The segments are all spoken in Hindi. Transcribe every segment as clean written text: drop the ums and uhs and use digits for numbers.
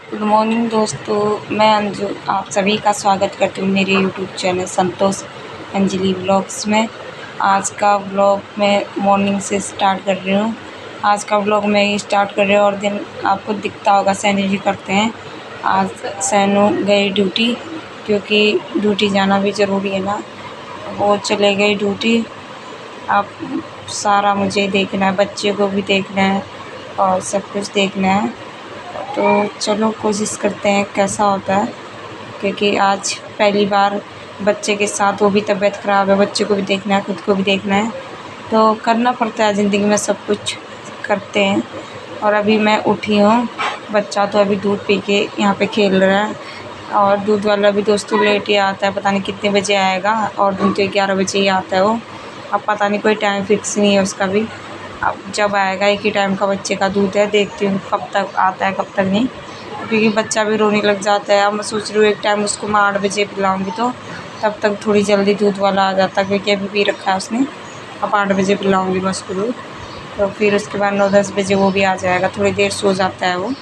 गुड मॉर्निंग दोस्तों, मैं अंजू आप सभी का स्वागत करती हूँ मेरे यूट्यूब चैनल संतोष अंजलि व्लॉग्स में। आज का व्लॉग मैं मॉर्निंग से स्टार्ट कर रही हूँ। आज का व्लॉग मैं ही स्टार्ट कर रही हूँ और दिन आपको दिखता होगा सैनू जी करते हैं। आज सैनू गई ड्यूटी क्योंकि ड्यूटी जाना भी ज़रूरी है ना। वो चले गई ड्यूटी। अब सारा मुझे देखना है, बच्चे को भी देखना है और सब कुछ देखना है। तो चलो कोशिश करते हैं कैसा होता है, क्योंकि आज पहली बार बच्चे के साथ, वो भी तबीयत ख़राब है, बच्चे को भी देखना है, खुद को भी देखना है, तो करना पड़ता है ज़िंदगी में, सब कुछ करते हैं। और अभी मैं उठी हूँ, बच्चा तो अभी दूध पी के यहाँ पे खेल रहा है और दूध वाला भी दोस्तों लेट ही आता है, पता नहीं कितने बजे आएगा। और दिन तो 11 बजे ही आता है वो। अब पता नहीं, कोई टाइम फिक्स नहीं है उसका भी। अब जब आएगा, एक ही टाइम का बच्चे का दूध है, देखती हूँ कब तक आता है कब तक नहीं, क्योंकि बच्चा भी रोने लग जाता है। अब मैं सोच रही हूँ एक टाइम उसको मैं 8 बजे पिलाऊँगी तो तब तक थोड़ी जल्दी दूध वाला आ जाता है, क्योंकि अभी पी रखा है उसने। अब 8 बजे पिलाऊँगी मैं उसको दूध, तो फिर उसके बाद 9-10 बजे वो भी आ जाएगा। थोड़ी देर सो जाता है वो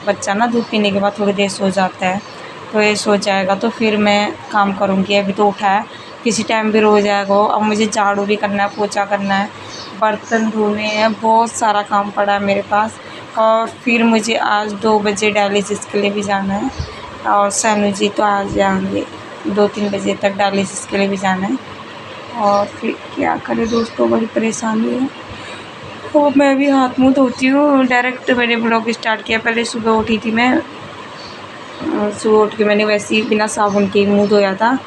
बच्चा ना, दूध पीने के बाद थोड़ी देर सो जाता है, तो ये सो जाएगा तो फिर मैं काम करूँगी। अभी तो उठा है, किसी टाइम भी रो जाएगा वो। अब मुझे झाड़ू भी करना है, पोछा करना है, बर्तन धोने हैं, बहुत सारा काम पड़ा है मेरे पास। और फिर मुझे आज 2 बजे डायलिसिस के लिए भी जाना है और सैनू जी तो आ जाएंगे 2-3 बजे तक, डायलिसिस के लिए भी जाना है। और फिर क्या करें दोस्तों, बड़ी परेशानी है। तो मैं भी हाथ मुँह धोती हूँ, डायरेक्ट मैंने ब्लॉग स्टार्ट किया। पहले सुबह उठी थी मैं, सुबह उठ के मैंने वैसे ही बिना साबुन के मुँह धोया था।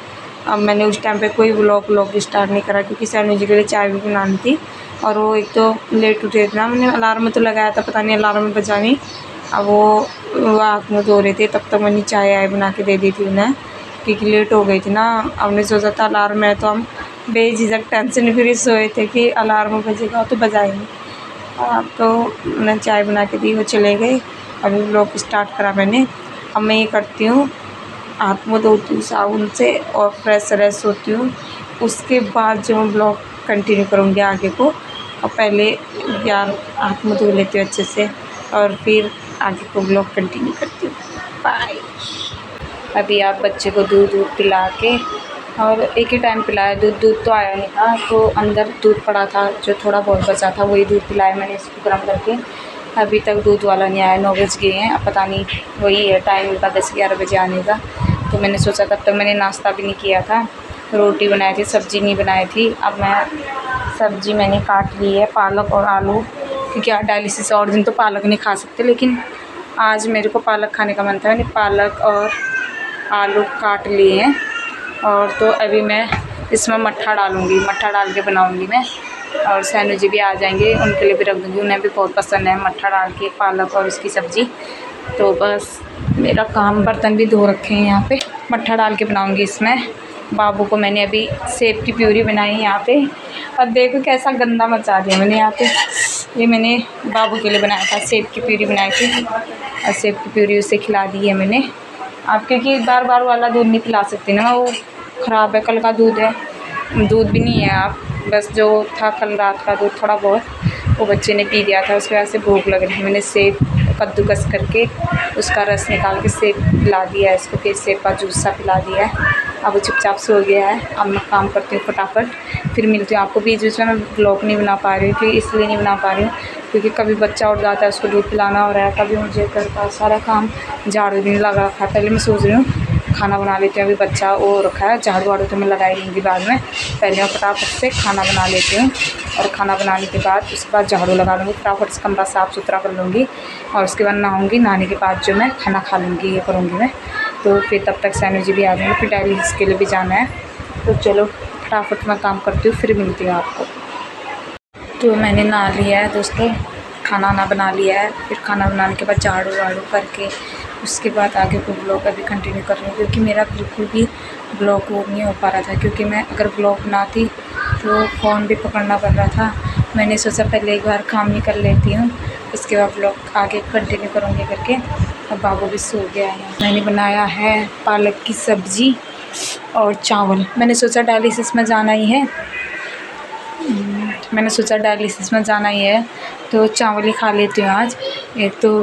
अब मैंने उस टाइम पे कोई व्लॉग स्टार्ट नहीं करा, क्योंकि सैनू जी के लिए चाय भी बनानी थी और वो एक तो लेट उठे थे ना। मैंने अलार्म तो लगाया था, पता नहीं अलार्म बजा नहीं। अब वो हाथ मुँह धो रहे थे, तब तक मैंने चाय बना के दे दी थी उन्हें, क्योंकि लेट हो गई थी ना। हमने सोचा था अलार्म है तो हम बेझिझक टेंशन फ्री सोए थे कि अलार्म बजेगा तो बजाएंगे। अब तो मैंने चाय बना के दी, वो चले गए। अभी व्लॉग स्टार्ट करा मैंने। अब मैं ये करती हूँ, हाथ मुँह धोती हूँ साबुन से और फ्रेश होती हूँ। उसके बाद जो मैं ब्लॉग कंटिन्यू करूँगी आगे को। और पहले यार हाथ मुँह धो लेती हूँ अच्छे से और फिर आगे को ब्लॉग कंटिन्यू करती हूँ। बाय। अभी आप बच्चे को दूध पिला के, और एक ही टाइम पिलाया दूध तो आया नहीं था, तो अंदर दूध पड़ा था, जो थोड़ा बहुत बचा था वही दूध पिलाया मैंने इसको गर्म करके। अभी तक दूध वाला नहीं आया, 9 बज गए हैं। अब पता नहीं, वही है टाइम का 10-11 बजे आने का। तो मैंने सोचा, तब तक मैंने नाश्ता भी नहीं किया था, रोटी बनाई थी, सब्ज़ी नहीं बनाई थी। अब मैं सब्ज़ी मैंने काट ली है, पालक और आलू, क्योंकि डायलिसिस और दिन तो पालक नहीं खा सकते, लेकिन आज मेरे को पालक खाने का मन था। मैंने पालक और आलू काट लिए हैं और तो अभी मैं इसमें मट्ठा डालूँगी, मट्ठा डाल के बनाऊँगी मैं। और सैनू जी भी आ जाएंगे, उनके लिए भी रख दूँगी, उन्हें भी बहुत पसंद है मट्ठा डाल के पालक और इसकी सब्ज़ी। तो बस मेरा काम, बर्तन भी धो रखे हैं यहाँ पे, मट्ठा डाल के बनाऊँगी इसमें। बाबू को मैंने अभी सेब की प्यूरी बनाई है यहाँ पे, और देखो कैसा गंदा मचा दिया मैंने यहाँ पे। ये मैंने बाबू के लिए बनाया था, सेब की प्यूरी बनाई थी और सेब की प्यूरी उसे खिला दी है मैंने। आप क्योंकि बार वाला दूध नहीं पिला सकती ना, वो ख़राब है, कल का दूध है, दूध भी नहीं है। आप बस जो था कल रात का दूध थोड़ा बहुत, वो बच्चे ने पी दिया था, उसकी वजह से भूख लग रही है। मैंने सेब कद्दूकस करके उसका रस निकाल के सेब पिला दिया है इसको, फिर सेब का जूस सा पिला दिया है। अब वो चुपचाप सो गया है। अब मैं काम करती हूँ फटाफट, फिर मिलती हूँ आपको। बीच में मैं व्लॉग नहीं बना पा रही हूँ, क्योंकि इसलिए नहीं बना पा रही हूँ क्योंकि कभी बच्चा उठ जाता है, उसको दूध पिलाना हो रहा है, कभी मुझे घर का सारा काम, झाड़ू भी नहीं लगा रखा है। पहले मैं सोच रही हूँ खाना बना लेती हूँ, अभी बच्चा वो रखा है, झाड़ू वाड़ू तो मैं लगाई लूँगी बाद में। पहले मैं फटाफट से खाना बना लेती हूँ और खाना बनाने के बाद उसके बाद झाड़ू लगा लूँगी, फटाफट से कमरा साफ़ सुथरा कर लूँगी और उसके बाद नहाऊँगी। नहाने के बाद जो मैं खाना खा लूँगी, ये करूँगी मैं। तो फिर तब तक सैनू जी भी आ जाएंगे, फिर डायलिसिस के लिए भी जाना है। तो चलो फटाफट मैं काम करती हूँ, फिर मिलती हूँ आपको। तो मैंने नहा लिया है दोस्तों, खाना ना बना लिया है। फिर खाना बनाने के बाद झाड़ू वाड़ू करके उसके बाद आगे को ब्लॉग अभी कंटिन्यू कर रही हूँ, क्योंकि मेरा बिल्कुल भी ब्लॉग वो नहीं हो पा रहा था, क्योंकि मैं अगर ब्लॉग बनाती तो फ़ोन भी पकड़ना पड़ रहा था। मैंने सोचा पहले एक बार काम ही कर लेती हूँ, उसके बाद ब्लॉग आगे कंटिन्यू करूँगी करके। अब बाबू भी सो गया है। मैंने बनाया है पालक की सब्ज़ी और चावल। मैंने सोचा डायलिसिस में जाना ही है, तो चावल ही खा लेती हूँ आज। एक तो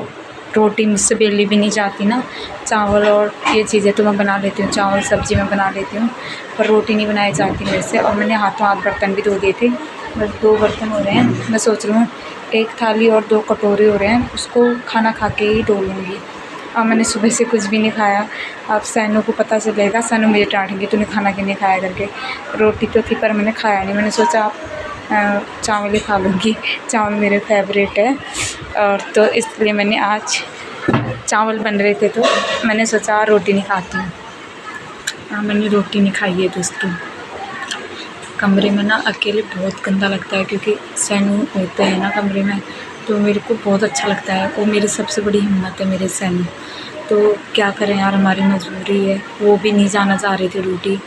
रोटी मुझसे बेली भी नहीं जाती ना। चावल और ये चीज़ें तो मैं बना लेती हूँ, चावल सब्ज़ी मैं बना लेती हूँ, पर रोटी नहीं बनाई जाती मेरे से। और मैंने हाथों हाथ बर्तन भी धो दिए थे, बस 2 बर्तन हो रहे हैं। मैं सोच रही हूँ 1 थाली और 2 कटोरे हो रहे हैं, उसको खाना खा के ही धो लूँगी। अब मैंने सुबह से कुछ भी नहीं खाया। अब सैनू को पता चलेगा, सैनू मुझे डाँटेगी तूने खाना क्यों नहीं खाया करके। रोटी तो थी पर मैंने खाया नहीं। मैंने सोचा चावल ही खा लूँगी, चावल मेरे फेवरेट है। और तो इसलिए मैंने आज चावल बन रहे थे तो मैंने सोचा रोटी नहीं खाती हूँ। मैंने रोटी नहीं खाई है दोस्तों। कमरे में ना अकेले बहुत गंदा लगता है, क्योंकि सैनू होते हैं ना कमरे में, तो मेरे को बहुत अच्छा लगता है। वो मेरी सबसे बड़ी हिम्मत है, मेरे सैनू। तो क्या करें यार, हमारी मजबूरी है। वो भी नहीं जाना चाह रहे थे ड्यूटी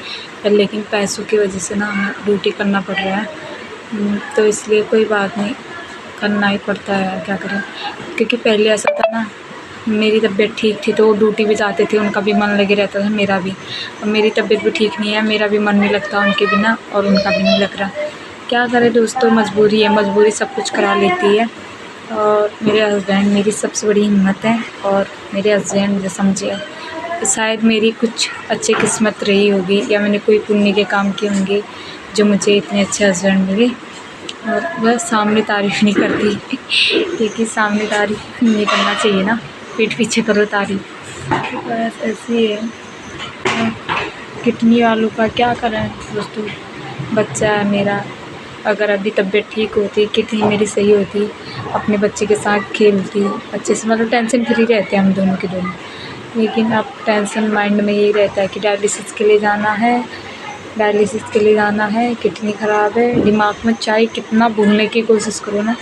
पर, लेकिन पैसों की वजह से ना हमें ड्यूटी करना पड़ रहा है। तो इसलिए कोई बात नहीं, करना ही पड़ता है यार, क्या करें। क्योंकि पहले ऐसा था ना, मेरी तबीयत ठीक थी तो वो ड्यूटी भी जाते थे, उनका भी मन लगे रहता था, मेरा भी। और मेरी तबीयत भी ठीक नहीं है, मेरा भी मन नहीं लगता उनके बिना और उनका भी नहीं लग रहा। क्या करें दोस्तों, मजबूरी है, मजबूरी सब कुछ करा लेती है। और मेरे हस्बैंड मेरी सबसे बड़ी हिम्मत है, और मेरे हस्बैंड मुझे समझे, शायद मेरी कुछ अच्छी किस्मत रही होगी, या मैंने कोई पुण्य के काम किए होंगे जो मुझे इतने अच्छे हस्बैंड मिले। और वह सामने तारीफ़ नहीं करती क्योंकि सामने तारीफ़ नहीं करना चाहिए ना, पीठ पीछे करो तारीफ़। बस ऐसे ही है। किडनी वालों का क्या करें दोस्तों, बच्चा है मेरा। अगर अभी तबीयत ठीक होती, किडनी मेरी सही होती, अपने बच्चे के साथ खेलती अच्छे से, मतलब टेंशन फ्री रहते हैं हम दोनों के दोनों। लेकिन अब टेंशन माइंड में यही रहता है कि डायलिसिस के लिए जाना है, डायलिसिस के लिए जाना है, किडनी ख़राब है। दिमाग में चाहे कितना भूलने की कोशिश करो ना,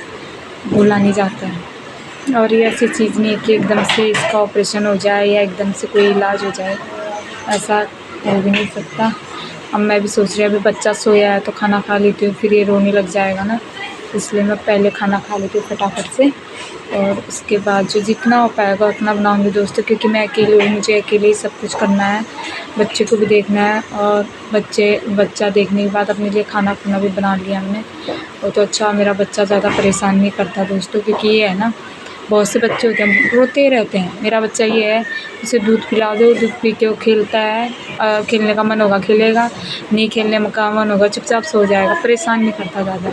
भूला नहीं जाता है। और ये ऐसी चीज़ नहीं है कि एकदम से इसका ऑपरेशन हो जाए या एकदम से कोई इलाज हो जाए, ऐसा हो भी नहीं सकता। अब मैं भी सोच रही हूँ, अभी बच्चा सोया है तो खाना खा लेती हूँ, फिर ये रोने लग जाएगा ना, इसलिए मैं पहले खाना खा लेती हूँ फटाफट से। और उसके बाद जो जितना हो पाएगा उतना बनाऊँगी दोस्तों, क्योंकि मैं अकेले हूँ, मुझे अकेले ही सब कुछ करना है, बच्चे को भी देखना है। और बच्चा देखने के बाद अपने लिए खाना खुना भी बना लिया हमने। वो तो अच्छा, मेरा बच्चा ज़्यादा परेशान नहीं करता दोस्तों, क्योंकि ये है ना, बहुत से बच्चे होते हैं रोते रहते हैं। मेरा बच्चा ये है, उसे दूध पिला दो, दूध पी के वो खेलता है, खेलने का मन होगा खेलेगा, नहीं खेलने का मन होगा चुपचाप सो जाएगा, परेशान नहीं करता ज़्यादा।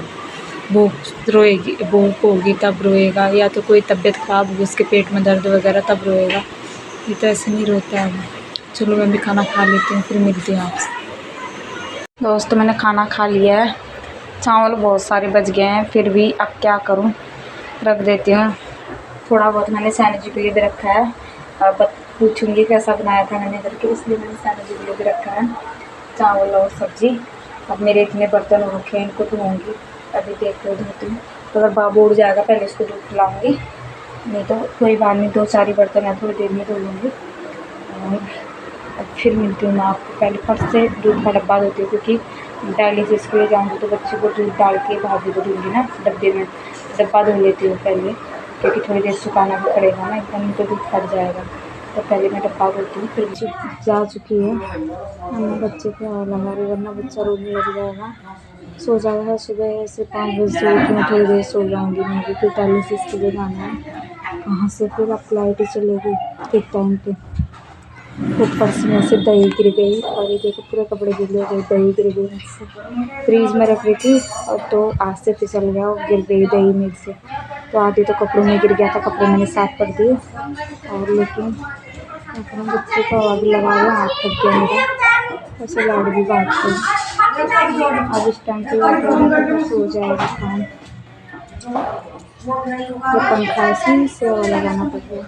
भूख रोएगी, भूख होगी तब रोएगा, या तो कोई तबीयत ख़राब होगी, उसके पेट में दर्द वगैरह तब रोएगा। ये तो ऐसे नहीं रोता है। चलो मैं भी खाना खा लेती हूँ, फिर मिलती हूँ आपसे। दोस्तों मैंने खाना खा लिया है, चावल बहुत सारे बच गए हैं, फिर भी अब क्या करूँ, रख देती हूँ। थोड़ा बहुत मैंने सैनू जी के लिए भी रखा है, अब पूछूंगी कैसा बनाया था मैंने करके, इसलिए मैंने सैनू जी के लिए भी रखा है चावल और सब्ज़ी। अब मेरे इतने बर्तन हो रखे हैं, इनको धोऊँगी, अभी देख लो धोती हूँ। तो अगर बाबू उड़ जाएगा पहले इसको दूध पिलाऊँगी, नहीं तो कोई बात नहीं, 2-4 ही बर्तन है, थोड़ी देर में धो लूँगी। अब फिर मिलती हूँ मैं आपको। पहले फर्स्ट से दूध का डब्बा धोती हूँ, क्योंकि डायलिसिस के लिए जाऊँगी तो बच्चे को दूध डाल के भाभी को दूँगी ना डब्बे में, डब्बा धो लेती हूँ पहले, क्योंकि थोड़ी देर सुखाना भी पड़ेगा ना, एकदम तो दूध फट जाएगा। तो पहले मैं डब्बा धोती हूँ, फिर जा चुकी है। मैं बच्चे को लगा रही, वरना बच्चा रोने लग जाएगा, सो जाएगा। सुबह से 5 बजे से उठी हूँ, थोड़ी देर सो जाऊँगी मैं, क्योंकि डायलिसिस के लिए जाना है। वहाँ से फिर अब लाइट ही चलेगी एक टाइम पे। ऊपर से में से दही गिर गई, और ये देखो पूरे कपड़े गिर गए, दही गिर गई मुझसे। फ्रीज में रख रही थी और तो आज से फिसल गया और गिर गई दही मेरे से, तो आधी तो कपड़ों में गिर गया था, कपड़े मैंने साफ़ कर दिए। और लेकिन अपने बच्चे को आग लगा दिया, हाथ थक गया मेरा, ऐसे लाड़ भी बात गई। अब इस टाइम पे सो जाएगा काम, तो पंखा ऐसे से लगाना पड़ेगा।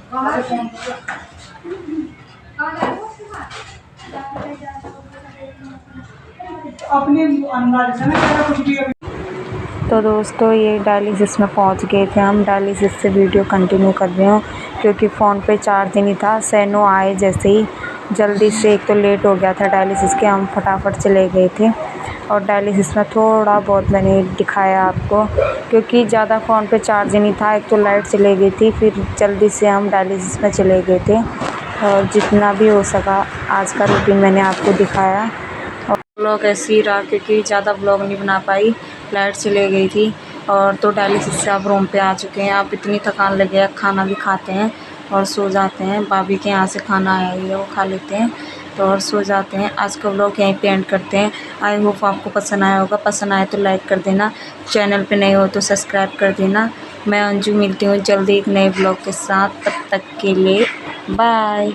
तो दोस्तों ये डायलिसिस में पहुंच गए थे हम, डायलिसिस से वीडियो कंटिन्यू कर रहे हूँ, क्योंकि फ़ोन पे चार्ज नहीं था। सैनू आए जैसे ही जल्दी से, एक तो लेट हो गया था डायलिसिस के, हम फटाफट चले गए थे। और डायलिसिस में थोड़ा बहुत मैंने दिखाया आपको, क्योंकि ज़्यादा फ़ोन पे चार्ज नहीं था, एक तो लाइट चली गई थी, फिर जल्दी से हम डायलिसिस में चले गए थे। और जितना भी हो सका आज का रूटीन मैंने आपको दिखाया। और व्लॉग ऐसे ही रहा, क्योंकि ज़्यादा व्लॉग नहीं बना पाई, लाइट चले गई थी। और तो डायलिसिस से आप रूम पे आ चुके हैं, आप इतनी थकान लगे है, खाना भी खाते हैं और सो जाते हैं। भाभी के यहाँ से खाना आया हुआ है वो खा लेते हैं तो और सो जाते हैं। आज का व्लॉग यहीं पे एंड करते हैं। आई होप आपको पसंद आया होगा। पसंद आए तो लाइक कर देना, चैनल पे नए हो तो सब्सक्राइब कर देना। मैं अंजू मिलती हूँ जल्दी एक नए व्लॉग के साथ। तब तक के लिए बाय।